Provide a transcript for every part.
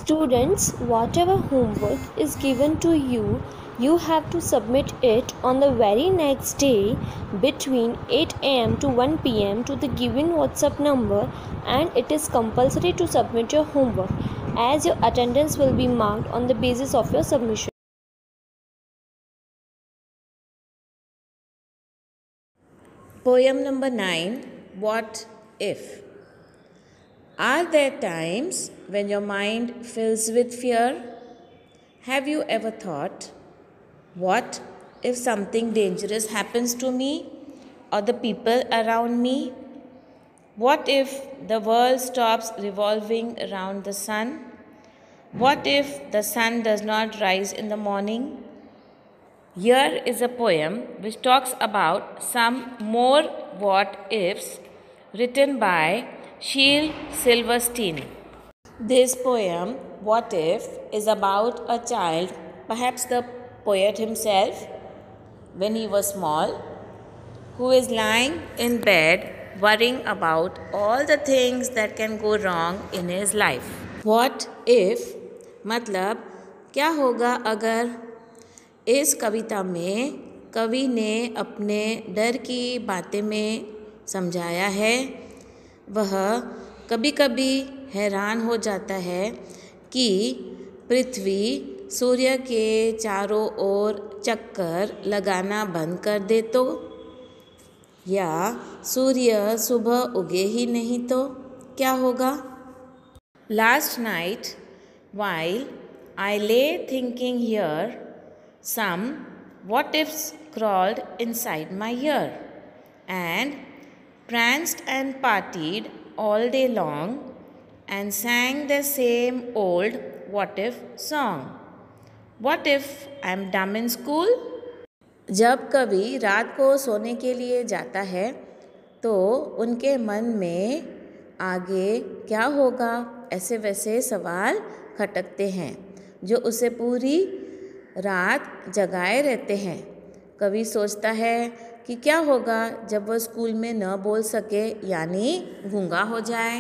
Students, whatever homework is given to you, you have to submit it on the very next day between 8 am to 1 pm to the given WhatsApp number, and it is compulsory to submit your homework as your attendance will be marked on the basis of your submission. Poem number 9. What if? Are there times when your mind fills with fear? Have you ever thought, what if something dangerous happens to me or the people around me? What if the world stops revolving around the sun? What if the sun does not rise in the morning? Here is a poem which talks about some more what ifs written by Shel Silverstein. This poem, What If, is about a child, perhaps the poet himself, when he was small, who is lying in bed worrying about all the things that can go wrong in his life. What if मतलब क्या होगा अगर? इस कविता में कवि ने अपने डर की बातें में समझाया है। वह कभी कभी हैरान हो जाता है कि पृथ्वी सूर्य के चारों ओर चक्कर लगाना बंद कर दे तो, या सूर्य सुबह उगे ही नहीं तो क्या होगा? Last night, while I lay thinking here, some what ifs crawled inside my ear and pranced and partied all day long and sang the same old what if song. What if I'm dumb in school? जब कवि रात को सोने के लिए जाता है तो उनके मन में आगे क्या होगा ऐसे वैसे सवाल खटकते हैं जो उसे पूरी रात जगाए रहते हैं। कवि सोचता है कि क्या होगा जब वह स्कूल में न बोल सके यानी गूंगा हो जाए।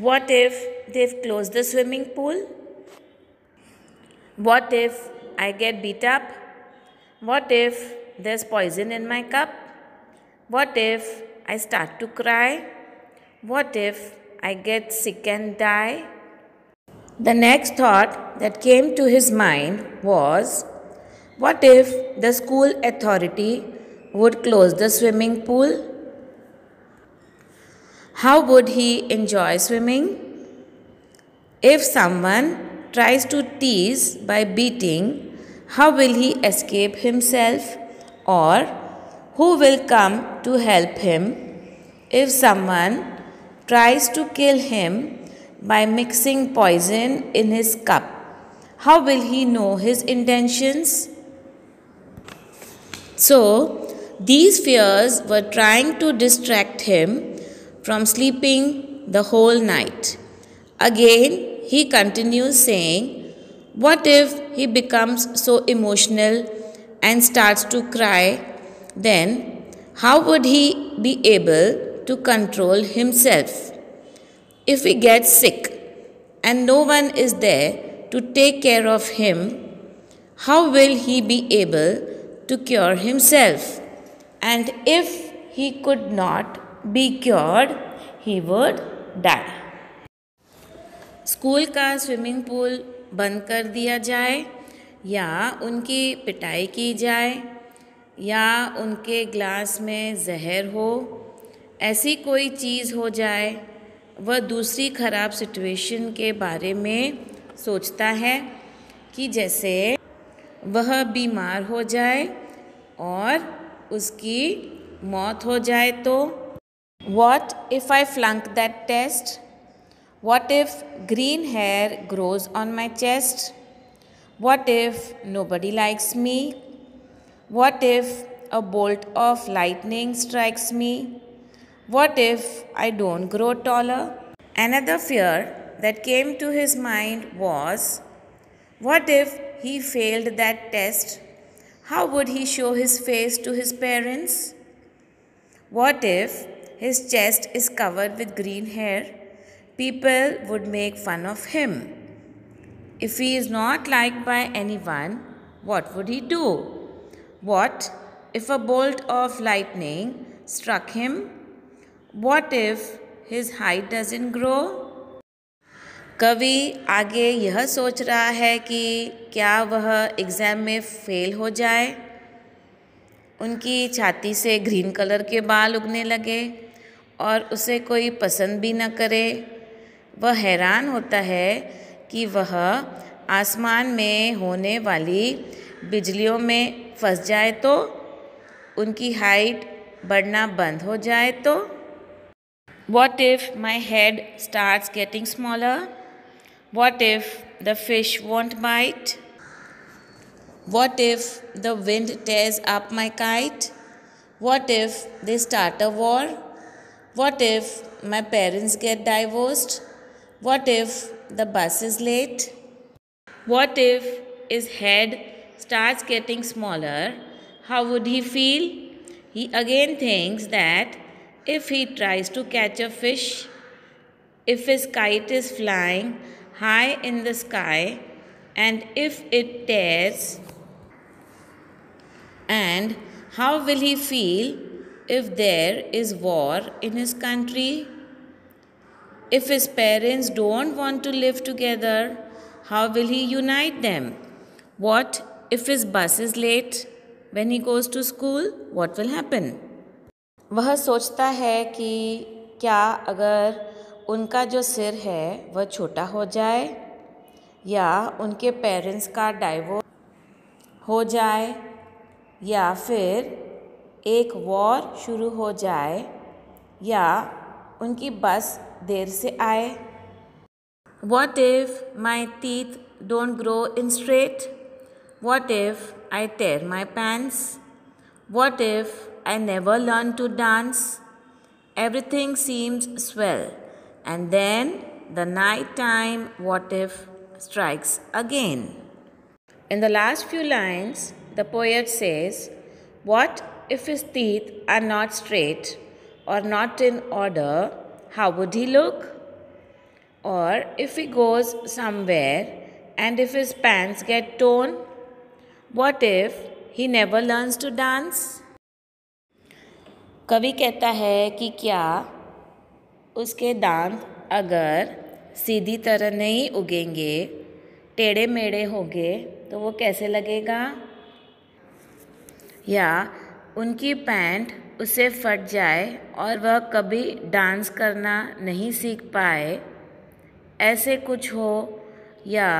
What if they've closed the swimming pool? What if I get beat up? What if there's poison in my cup? What if I start to cry? What if I get sick and die? The next thought that came to his mind was, what if the school authority would close the swimming pool? How would he enjoy swimming? If someone tries to tease by beating, how will he escape himself? Or who will come to help him? If someone tries to kill him by mixing poison in his cup, how will he know his intentions? So, these fears were trying to distract him from sleeping the whole night. Again, he continues saying, what if he becomes so emotional and starts to cry? Then, how would he be able to control himself? If he gets sick and no one is there to take care of him, how will he be able to cure himself? And if he could not be cured, he would die. School का swimming pool बंद कर दिया जाए, या उनकी पिटाई की जाए, या उनके ग्लास में जहर हो, ऐसी कोई चीज़ हो जाए, वह दूसरी ख़राब सिचुएशन के बारे में सोचता है कि जैसे वह बीमार हो जाए और उसकी मौत हो जाए तो। What if I flunk that test? What if green hair grows on my chest? What if nobody likes me? What if a bolt of lightning strikes me? What if I don't grow taller? Another fear that came to his mind was, what if he failed that test? How would he show his face to his parents? What if his chest is covered with green hair? People would make fun of him. If he is not liked by anyone, what would he do? What if a bolt of lightning struck him? What if his height doesn't grow? कवि आगे यह सोच रहा है कि क्या वह exam में फेल हो जाए। उनकी छाती से ग्रीन कलर के बाल उगने लगे और उसे कोई पसंद भी न करे। वह हैरान होता है कि वह आसमान में होने वाली बिजलियों में फंस जाए तो, उनकी हाइट बढ़ना बंद हो जाए तो। What if my head starts getting smaller? What if the fish won't bite? What if the wind tears up my kite? What if they start a war? What if my parents get divorced? What if the bus is late? What if his head starts getting smaller? How would he feel? He again thinks that if he tries to catch a fish, if his kite is flying high in the sky, and if it tears, and how will he feel if there is war in his country? If his parents don't want to live together, how will he unite them? What if his bus is late when he goes to school? What will happen? वह सोचता है कि क्या अगर उनका जो सिर है वह छोटा हो जाए, या उनके पेरेंट्स का डाइवोर्स हो जाए, या फिर एक वॉर शुरू हो जाए, या उनकी बस देर से आए। What if my teeth don't grow in straight? What if I tear my pants? What if I never learn to dance? Everything seems swell, and then the night time what if strikes again. In the last few lines, the poet says, what if his teeth are not straight or not in order? How would he look? Or if he goes somewhere and if his pants get torn, what if he never learns to dance? कवि कहता है कि क्या उसके दांत अगर सीधी तरह नहीं उगेंगे, टेढ़े मेढ़े होंगे, तो वो कैसे लगेगा? या उनकी पैंट उससे फट जाए और वह कभी डांस करना नहीं सीख पाए, ऐसे कुछ हो, या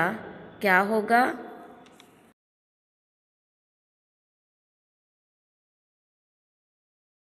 क्या होगा?